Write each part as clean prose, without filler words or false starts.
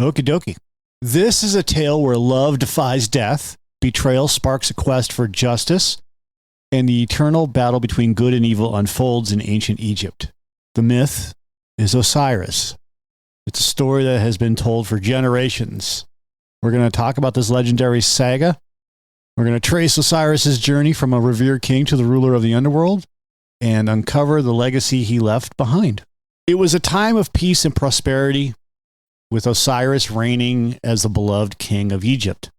Okie dokie. This is a tale where love defies death, betrayal sparks a quest for justice, and the eternal battle between good and evil unfolds in ancient Egypt. The myth is Osiris. It's a story that has been told for generations. We're going to talk about this legendary saga. We're going to trace Osiris's journey from a revered king to the ruler of the underworld and uncover the legacy he left behind. It was a time of peace and prosperity, with Osiris reigning as the beloved king of Egypt.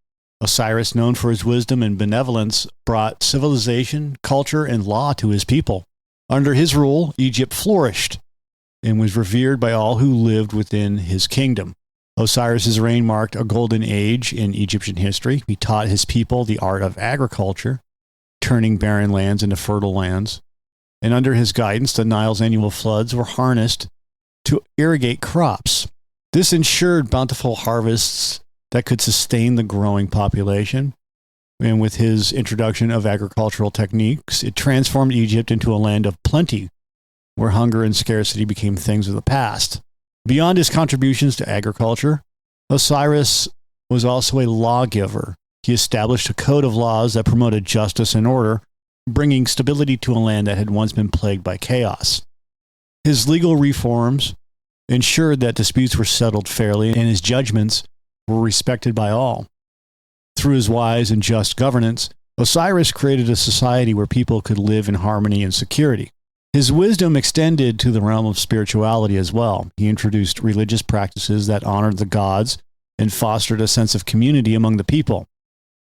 Osiris, known for his wisdom and benevolence, brought civilization, culture, and law to his people. Under his rule, Egypt flourished and was revered by all who lived within his kingdom. Osiris's reign marked a golden age in Egyptian history. He taught his people the art of agriculture, turning barren lands into fertile lands. And under his guidance, the Nile's annual floods were harnessed to irrigate crops. This ensured bountiful harvests that could sustain the growing population. And with his introduction of agricultural techniques, it transformed Egypt into a land of plenty, where hunger and scarcity became things of the past. Beyond his contributions to agriculture, Osiris was also a lawgiver. He established a code of laws that promoted justice and order, bringing stability to a land that had once been plagued by chaos. His legal reforms ensured that disputes were settled fairly, and his judgments were respected by all. Through his wise and just governance, Osiris created a society where people could live in harmony and security. His wisdom extended to the realm of spirituality as well. He introduced religious practices that honored the gods and fostered a sense of community among the people.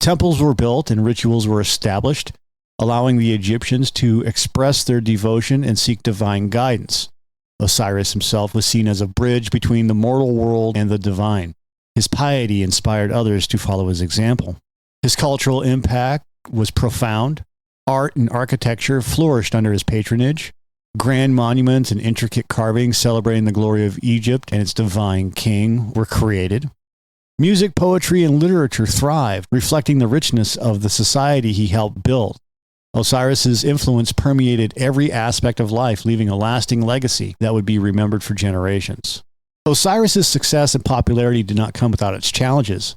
Temples were built and rituals were established, allowing the Egyptians to express their devotion and seek divine guidance. Osiris himself was seen as a bridge between the mortal world and the divine. His piety inspired others to follow his example. His cultural impact was profound. Art and architecture flourished under his patronage. Grand monuments and intricate carvings celebrating the glory of Egypt and its divine king were created. Music, poetry, and literature thrived, reflecting the richness of the society he helped build. Osiris's influence permeated every aspect of life, leaving a lasting legacy that would be remembered for generations. Osiris's success and popularity did not come without its challenges.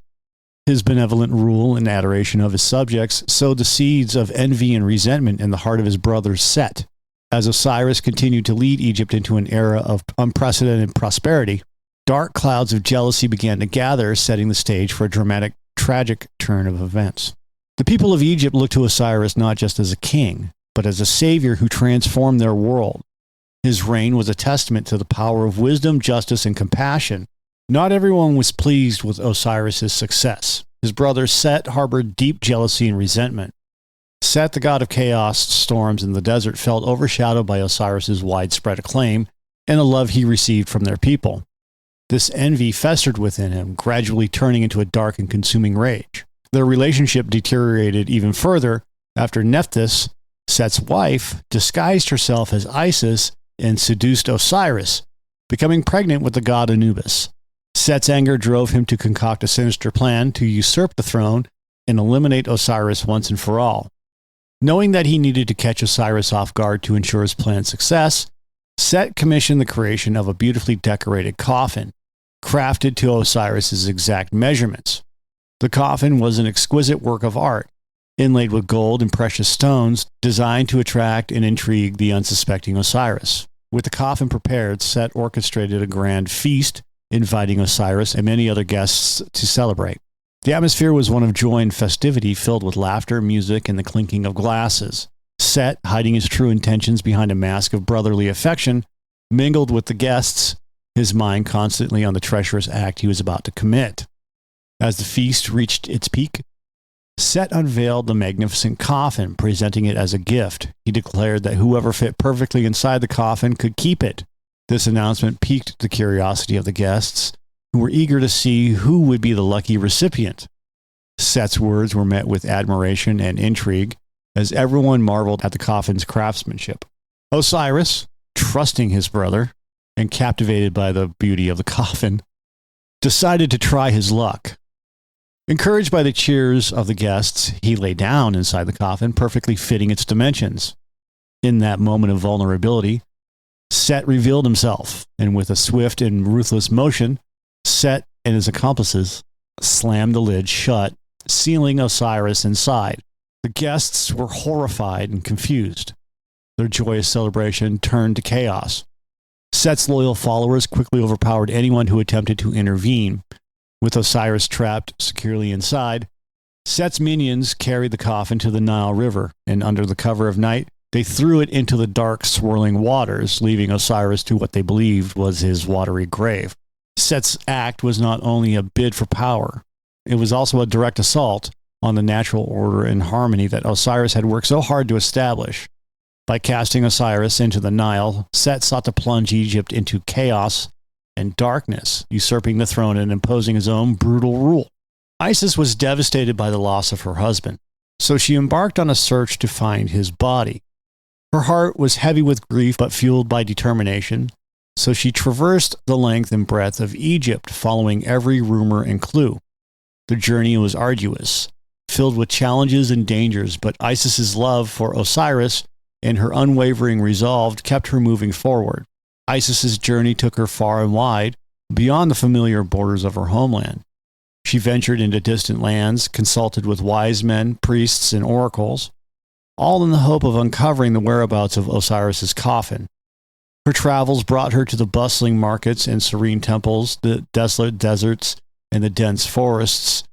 His benevolent rule and adoration of his subjects sowed the seeds of envy and resentment in the heart of his brother Set. As Osiris continued to lead Egypt into an era of unprecedented prosperity, dark clouds of jealousy began to gather, setting the stage for a dramatic, tragic turn of events. The people of Egypt looked to Osiris not just as a king, but as a savior who transformed their world. His reign was a testament to the power of wisdom, justice, and compassion. Not everyone was pleased with Osiris's success. His brother Set harbored deep jealousy and resentment. Set, the god of chaos, storms, and the desert, felt overshadowed by Osiris's widespread acclaim and the love he received from their people. This envy festered within him, gradually turning into a dark and consuming rage. Their relationship deteriorated even further after Nephthys, Set's wife, disguised herself as Isis and seduced Osiris, becoming pregnant with the god Anubis. Set's anger drove him to concoct a sinister plan to usurp the throne and eliminate Osiris once and for all. Knowing that he needed to catch Osiris off guard to ensure his plan's success, Set commissioned the creation of a beautifully decorated coffin, crafted to Osiris's exact measurements. The coffin was an exquisite work of art, inlaid with gold and precious stones, designed to attract and intrigue the unsuspecting Osiris. With the coffin prepared, Set orchestrated a grand feast, inviting Osiris and many other guests to celebrate. The atmosphere was one of joy and festivity, filled with laughter, music, and the clinking of glasses. Set, hiding his true intentions behind a mask of brotherly affection, mingled with the guests, his mind constantly on the treacherous act he was about to commit. As the feast reached its peak, Set unveiled the magnificent coffin, presenting it as a gift. He declared that whoever fit perfectly inside the coffin could keep it. This announcement piqued the curiosity of the guests, who were eager to see who would be the lucky recipient. Set's words were met with admiration and intrigue, as everyone marveled at the coffin's craftsmanship. Osiris, trusting his brother and captivated by the beauty of the coffin, decided to try his luck. Encouraged by the cheers of the guests, he lay down inside the coffin, perfectly fitting its dimensions. In that moment of vulnerability, Set revealed himself, and with a swift and ruthless motion, Set and his accomplices slammed the lid shut, sealing Osiris inside. The guests were horrified and confused. Their joyous celebration turned to chaos. Set's loyal followers quickly overpowered anyone who attempted to intervene. With Osiris trapped securely inside, Set's minions carried the coffin to the Nile River, and under the cover of night, they threw it into the dark, swirling waters, leaving Osiris to what they believed was his watery grave. Set's act was not only a bid for power, it was also a direct assault on the natural order and harmony that Osiris had worked so hard to establish. By casting Osiris into the Nile, Set sought to plunge Egypt into chaos and darkness, usurping the throne and imposing his own brutal rule. Isis was devastated by the loss of her husband, so she embarked on a search to find his body. Her heart was heavy with grief but fueled by determination, so she traversed the length and breadth of Egypt, following every rumor and clue. The journey was arduous, filled with challenges and dangers, but Isis's love for Osiris and her unwavering resolve kept her moving forward. Isis's journey took her far and wide, beyond the familiar borders of her homeland. She ventured into distant lands, consulted with wise men, priests, and oracles, all in the hope of uncovering the whereabouts of Osiris's coffin. Her travels brought her to the bustling markets and serene temples, the desolate deserts, and the dense forests,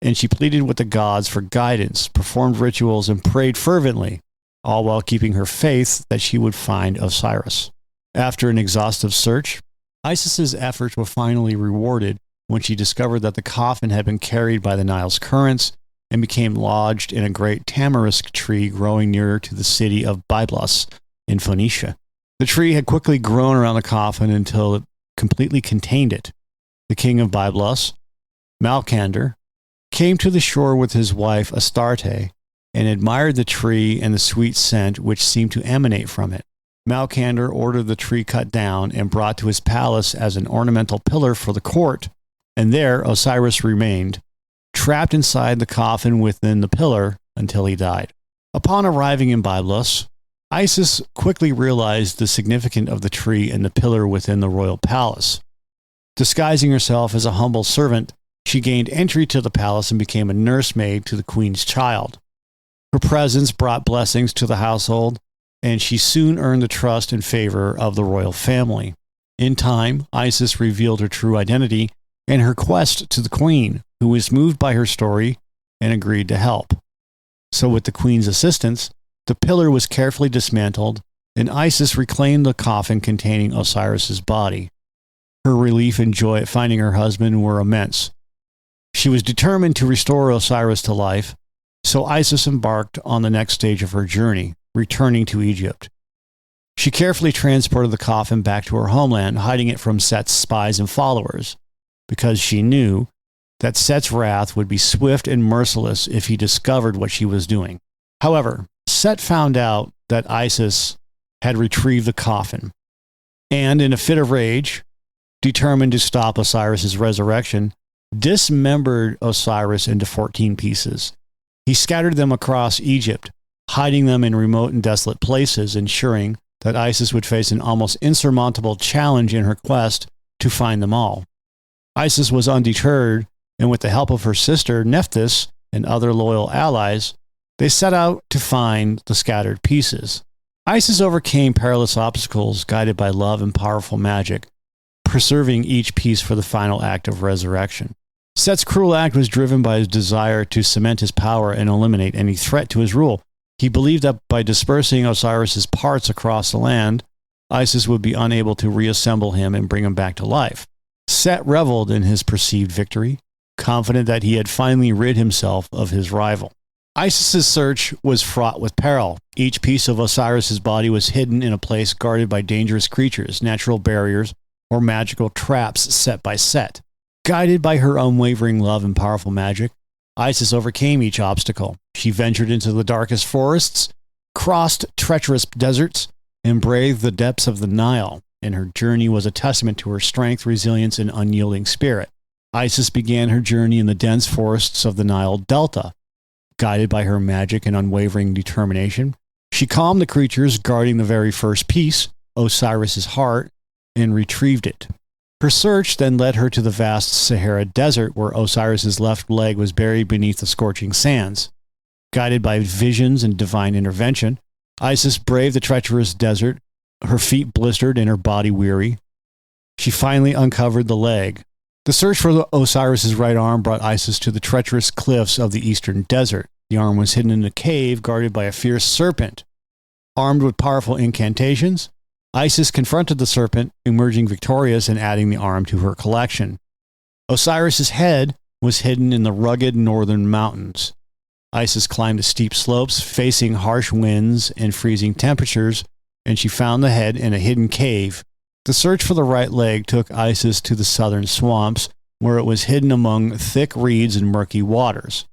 and she pleaded with the gods for guidance, performed rituals, and prayed fervently, all while keeping her faith that she would find Osiris. After an exhaustive search, Isis's efforts were finally rewarded when she discovered that the coffin had been carried by the Nile's currents and became lodged in a great tamarisk tree growing near to the city of Byblos in Phoenicia. The tree had quickly grown around the coffin until it completely contained it. The king of Byblos, Malcander, came to the shore with his wife Astarte and admired the tree and the sweet scent which seemed to emanate from it. Malcander ordered the tree cut down and brought to his palace as an ornamental pillar for the court, and there Osiris remained, trapped inside the coffin within the pillar until he died. Upon arriving in Byblos, Isis quickly realized the significance of the tree and the pillar within the royal palace. Disguising herself as a humble servant, she gained entry to the palace and became a nursemaid to the queen's child. Her presence brought blessings to the household, and she soon earned the trust and favor of the royal family. In time, Isis revealed her true identity and her quest to the queen, who was moved by her story and agreed to help. So with the queen's assistance, the pillar was carefully dismantled, and Isis reclaimed the coffin containing Osiris's body. Her relief and joy at finding her husband were immense. She was determined to restore Osiris to life, so Isis embarked on the next stage of her journey, returning to Egypt. She carefully transported the coffin back to her homeland, hiding it from Set's spies and followers, because she knew that Set's wrath would be swift and merciless if he discovered what she was doing. However, Set found out that Isis had retrieved the coffin, and in a fit of rage, determined to stop Osiris's resurrection, dismembered Osiris into 14 pieces. He scattered them across Egypt, hiding them in remote and desolate places, ensuring that Isis would face an almost insurmountable challenge in her quest to find them all. Isis was undeterred, and with the help of her sister Nephthys and other loyal allies, they set out to find the scattered pieces. Isis overcame perilous obstacles, guided by love and powerful magic, preserving each piece for the final act of resurrection. Set's cruel act was driven by his desire to cement his power and eliminate any threat to his rule. He believed that by dispersing Osiris's parts across the land, Isis would be unable to reassemble him and bring him back to life. Set reveled in his perceived victory, confident that he had finally rid himself of his rival. Isis's search was fraught with peril. Each piece of Osiris's body was hidden in a place guarded by dangerous creatures, natural barriers, or magical traps set by Set. Guided by her unwavering love and powerful magic, Isis overcame each obstacle. She ventured into the darkest forests, crossed treacherous deserts, and braved the depths of the Nile, and her journey was a testament to her strength, resilience, and unyielding spirit. Isis began her journey in the dense forests of the Nile Delta. Guided by her magic and unwavering determination, she calmed the creatures guarding the very first piece, Osiris's heart, and retrieved it. Her search then led her to the vast Sahara Desert, where Osiris's left leg was buried beneath the scorching sands. Guided by visions and divine intervention, Isis braved the treacherous desert, her feet blistered and her body weary. She finally uncovered the leg. The search for Osiris's right arm brought Isis to the treacherous cliffs of the eastern desert. The arm was hidden in a cave guarded by a fierce serpent. Armed with powerful incantations, Isis confronted the serpent, emerging victorious and adding the arm to her collection. Osiris's head was hidden in the rugged northern mountains. Isis climbed the steep slopes, facing harsh winds and freezing temperatures, and she found the head in a hidden cave. The search for the right leg took Isis to the southern swamps, where it was hidden among thick reeds and murky waters.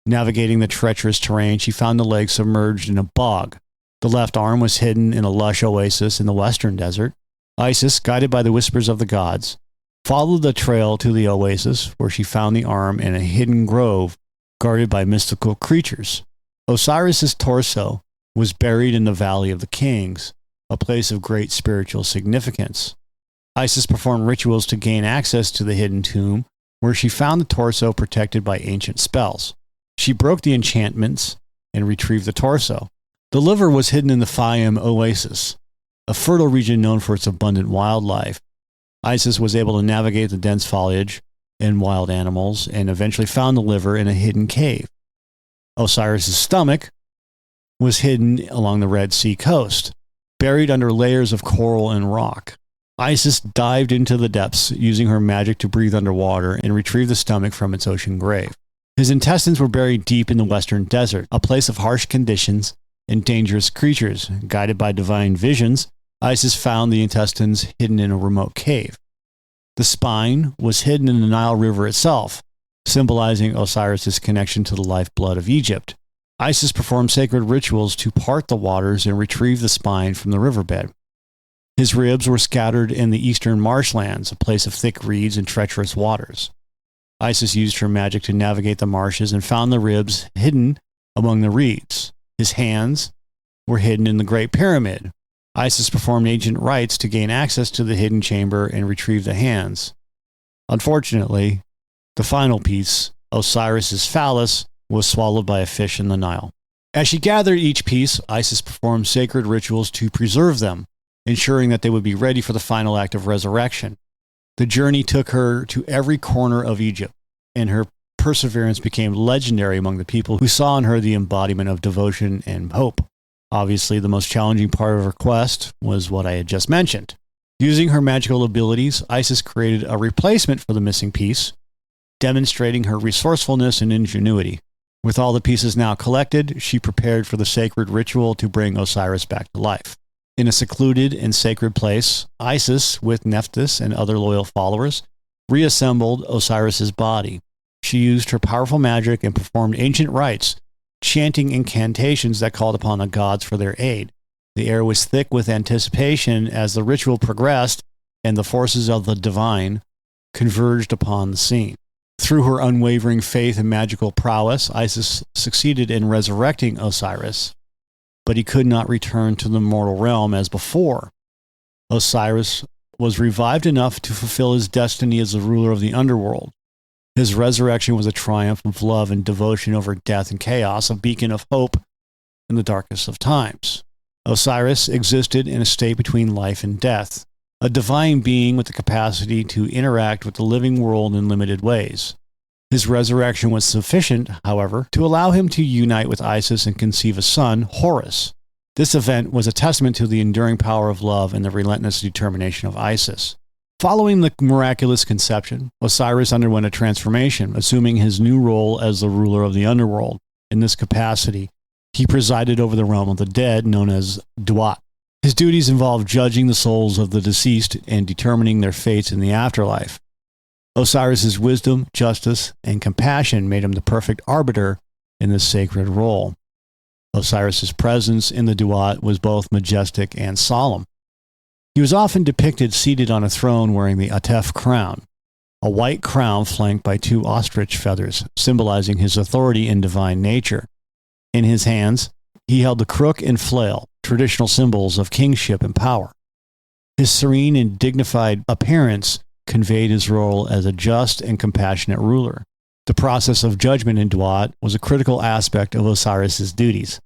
Navigating the treacherous terrain, she found the leg submerged in a bog. The left arm was hidden in a lush oasis in the western desert. Isis, guided by the whispers of the gods, followed the trail to the oasis, where she found the arm in a hidden grove guarded by mystical creatures. Osiris's torso was buried in the Valley of the Kings, a place of great spiritual significance. Isis performed rituals to gain access to the hidden tomb, where she found the torso protected by ancient spells. She broke the enchantments and retrieved the torso. The liver was hidden in the Fayum oasis, a fertile region known for its abundant wildlife. Isis was able to navigate the dense foliage and wild animals and eventually found the liver in a hidden cave. Osiris's stomach was hidden along the Red Sea coast, buried under layers of coral and rock. Isis dived into the depths, using her magic to breathe underwater and retrieve the stomach from its ocean grave. His intestines were buried deep in the western desert, a place of harsh conditions and dangerous creatures. Guided by divine visions, Isis found the intestines hidden in a remote cave. The spine was hidden in the Nile River itself, symbolizing Osiris's connection to the lifeblood of Egypt. Isis performed sacred rituals to part the waters and retrieve the spine from the riverbed. His ribs were scattered in the eastern marshlands, a place of thick reeds and treacherous waters. Isis used her magic to navigate the marshes and found the ribs hidden among the reeds. His hands were hidden in the Great Pyramid. Isis performed ancient rites to gain access to the hidden chamber and retrieve the hands. Unfortunately, the final piece, Osiris's phallus, was swallowed by a fish in the Nile. As she gathered each piece, Isis performed sacred rituals to preserve them, ensuring that they would be ready for the final act of resurrection. The journey took her to every corner of Egypt, and her perseverance became legendary among the people who saw in her the embodiment of devotion and hope. Obviously, the most challenging part of her quest was what I had just mentioned. Using her magical abilities, Isis created a replacement for the missing piece, demonstrating her resourcefulness and ingenuity. With all the pieces now collected, she prepared for the sacred ritual to bring Osiris back to life. In a secluded and sacred place, Isis, with Nephthys and other loyal followers, reassembled Osiris's body. She used her powerful magic and performed ancient rites, chanting incantations that called upon the gods for their aid. The air was thick with anticipation as the ritual progressed and the forces of the divine converged upon the scene. Through her unwavering faith and magical prowess, Isis succeeded in resurrecting Osiris, but he could not return to the mortal realm as before. Osiris was revived enough to fulfill his destiny as the ruler of the underworld. His resurrection was a triumph of love and devotion over death and chaos, a beacon of hope in the darkest of times. Osiris existed in a state between life and death, a divine being with the capacity to interact with the living world in limited ways. His resurrection was sufficient, however, to allow him to unite with Isis and conceive a son, Horus. This event was a testament to the enduring power of love and the relentless determination of Isis. Following the miraculous conception, Osiris underwent a transformation, assuming his new role as the ruler of the underworld. In this capacity, he presided over the realm of the dead, known as thwart. His duties involved judging the souls of the deceased and determining their fates in the afterlife. Osiris's wisdom, justice, and compassion made him the perfect arbiter in this sacred role. Osiris's presence in the thwart was both majestic and solemn. He was often depicted seated on a throne wearing the Atef crown, a white crown flanked by two ostrich feathers, symbolizing his authority and divine nature. In his hands, he held the crook and flail, traditional symbols of kingship and power. His serene and dignified appearance conveyed his role as a just and compassionate ruler. The process of judgment in thwart was a critical aspect of Osiris's duties.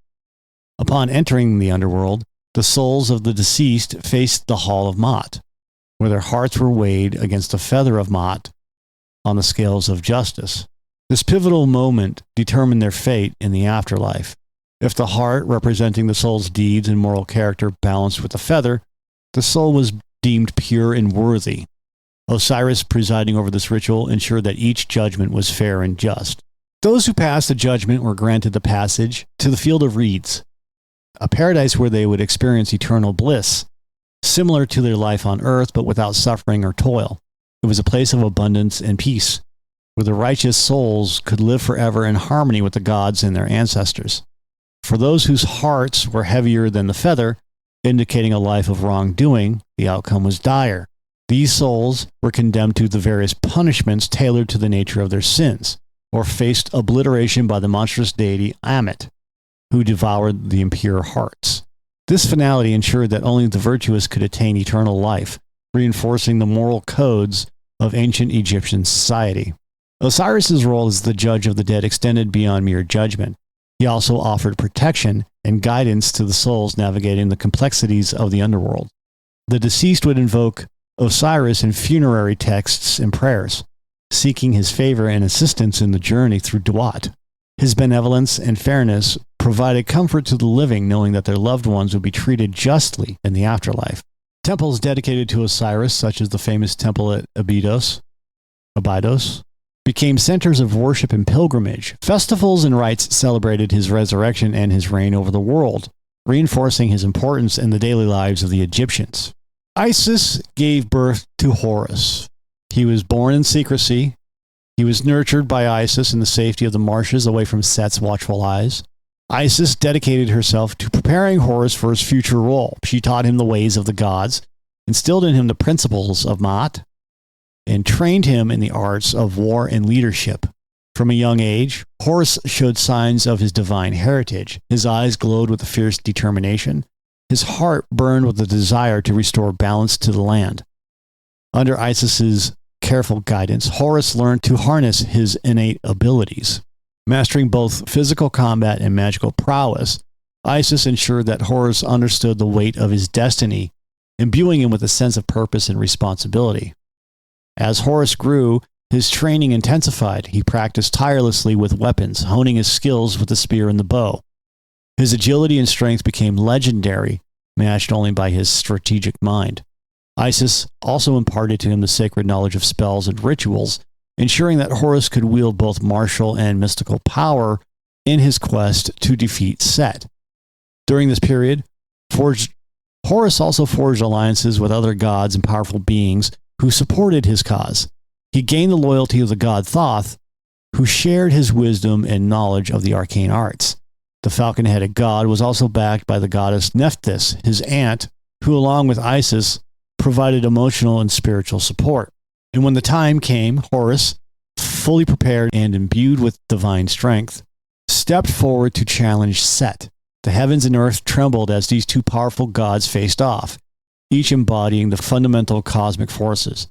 Upon entering the underworld, the souls of the deceased faced the Hall of Mot, where their hearts were weighed against the feather of Mot on the scales of justice. This pivotal moment determined their fate in the afterlife. If the heart, representing the soul's deeds and moral character, balanced with the feather, the soul was deemed pure and worthy. Osiris, presiding over this ritual, ensured that each judgment was fair and just. Those who passed the judgment were granted the passage to the field of reeds, a paradise where they would experience eternal bliss, similar to their life on earth but without suffering or toil. It was a place of abundance and peace, where the righteous souls could live forever in harmony with the gods and their ancestors. For those whose hearts were heavier than the feather, indicating a life of wrongdoing, the outcome was dire. These souls were condemned to the various punishments tailored to the nature of their sins, or faced obliteration by the monstrous deity Ammit, who devoured the impure hearts. This finality ensured that only the virtuous could attain eternal life, reinforcing the moral codes of ancient Egyptian society. Osiris's role as the judge of the dead extended beyond mere judgment. He also offered protection and guidance to the souls navigating the complexities of the underworld. The deceased would invoke Osiris in funerary texts and prayers, seeking his favor and assistance in the journey through thwart. His benevolence and fairness provided comfort to the living, knowing that their loved ones would be treated justly in the afterlife. Temples dedicated to Osiris, such as the famous temple at Abydos, became centers of worship and pilgrimage. Festivals and rites celebrated his resurrection and his reign over the world, reinforcing his importance in the daily lives of the Egyptians. Isis gave birth to Horus. He was born in secrecy. He was nurtured by Isis in the safety of the marshes away from Set's watchful eyes. Isis dedicated herself to preparing Horus for his future role. She taught him the ways of the gods, instilled in him the principles of Mot, and trained him in the arts of war and leadership. From a young age, Horus showed signs of his divine heritage. His eyes glowed with a fierce determination. His heart burned with the desire to restore balance to the land. Under Isis's careful guidance, Horus learned to harness his innate abilities. Mastering both physical combat and magical prowess, Isis ensured that Horus understood the weight of his destiny, imbuing him with a sense of purpose and responsibility. As Horus grew, his training intensified. He practiced tirelessly with weapons, honing his skills with the spear and the bow. His agility and strength became legendary, matched only by his strategic mind. Isis also imparted to him the sacred knowledge of spells and rituals, ensuring that Horus could wield both martial and mystical power in his quest to defeat Set. During this period, Horus also forged alliances with other gods and powerful beings who supported his cause. He gained the loyalty of the god Thoth, who shared his wisdom and knowledge of the arcane arts. The falcon-headed god was also backed by the goddess Nephthys, his aunt, who along with Isis provided emotional and spiritual support. And when the time came, Horus, fully prepared and imbued with divine strength, stepped forward to challenge Set. The heavens and earth trembled as these two powerful gods faced off, each embodying the fundamental cosmic forces.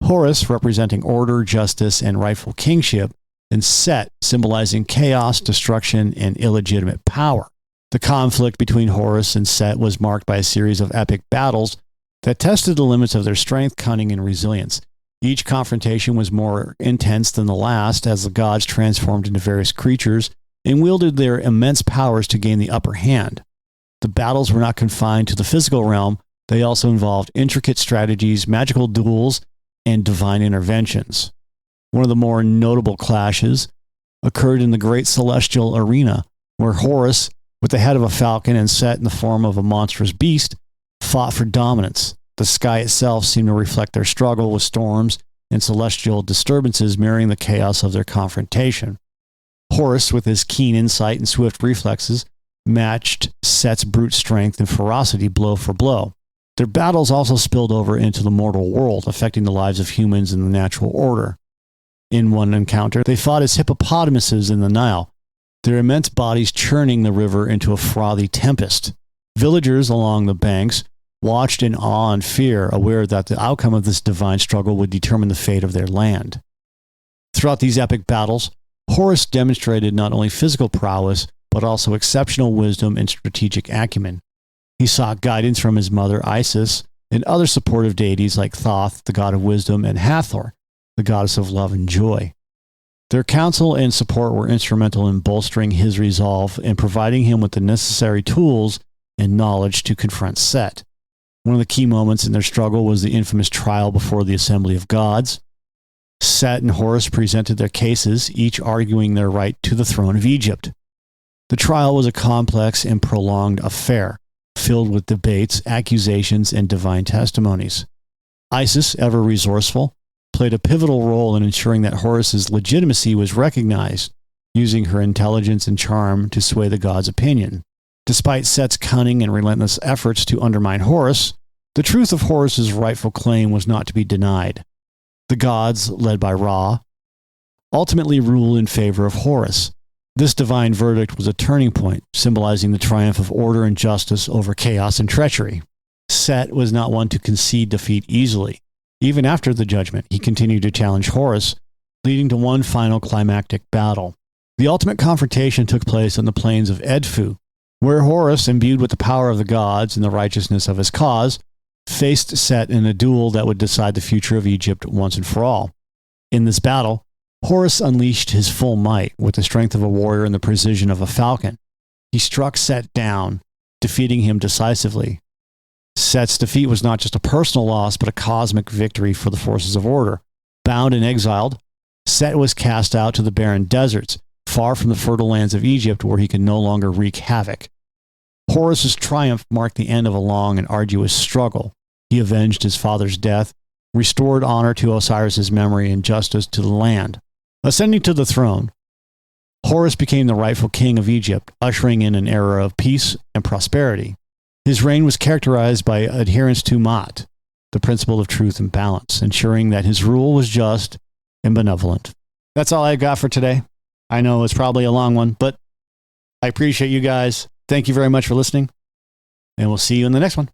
Horus representing order, justice, and rightful kingship, and Set symbolizing chaos, destruction, and illegitimate power. The conflict between Horus and Set was marked by a series of epic battles that tested the limits of their strength, cunning, and resilience. Each confrontation was more intense than the last as the gods transformed into various creatures and wielded their immense powers to gain the upper hand. The battles were not confined to the physical realm. They also involved intricate strategies, magical duels, and divine interventions. One of the more notable clashes occurred in the great celestial arena, where Horus, with the head of a falcon and Set in the form of a monstrous beast, fought for dominance. The sky itself seemed to reflect their struggle with storms and celestial disturbances mirroring the chaos of their confrontation. Horus, with his keen insight and swift reflexes, matched Set's brute strength and ferocity blow for blow. Their battles also spilled over into the mortal world, affecting the lives of humans and the natural order. In one encounter, they fought as hippopotamuses in the Nile, their immense bodies churning the river into a frothy tempest. Villagers along the banks watched in awe and fear, aware that the outcome of this divine struggle would determine the fate of their land. Throughout these epic battles, Horus demonstrated not only physical prowess, but also exceptional wisdom and strategic acumen. He sought guidance from his mother Isis and other supportive deities like Thoth, the god of wisdom, and Hathor, the goddess of love and joy. Their counsel and support were instrumental in bolstering his resolve and providing him with the necessary tools and knowledge to confront Set. One of the key moments in their struggle was the infamous trial before the Assembly of Gods. Set and Horus presented their cases, each arguing their right to the throne of Egypt. The trial was a complex and prolonged affair, filled with debates, accusations, and divine testimonies. Isis, ever resourceful, played a pivotal role in ensuring that Horus's legitimacy was recognized, using her intelligence and charm to sway the god's opinion. Despite Set's cunning and relentless efforts to undermine Horus, the truth of Horus's rightful claim was not to be denied. The gods, led by Ra, ultimately ruled in favor of Horus. This divine verdict was a turning point, symbolizing the triumph of order and justice over chaos and treachery. Set was not one to concede defeat easily. Even after the judgment, he continued to challenge Horus, leading to one final climactic battle. The ultimate confrontation took place on the plains of Edfu, where Horus, imbued with the power of the gods and the righteousness of his cause, faced Set in a duel that would decide the future of Egypt once and for all. In this battle, Horus unleashed his full might with the strength of a warrior and the precision of a falcon. He struck Set down, defeating him decisively. Set's defeat was not just a personal loss, but a cosmic victory for the forces of order. Bound and exiled, Set was cast out to the barren deserts, far from the fertile lands of Egypt where he could no longer wreak havoc. Horus's triumph marked the end of a long and arduous struggle. He avenged his father's death, restored honor to Osiris's memory, and justice to the land. Ascending to the throne, Horus became the rightful king of Egypt, ushering in an era of peace and prosperity. His reign was characterized by adherence to Maat, the principle of truth and balance, ensuring that his rule was just and benevolent. That's all I got for today. I know it's probably a long one, but I appreciate you guys. Thank you very much for listening, and we'll see you in the next one.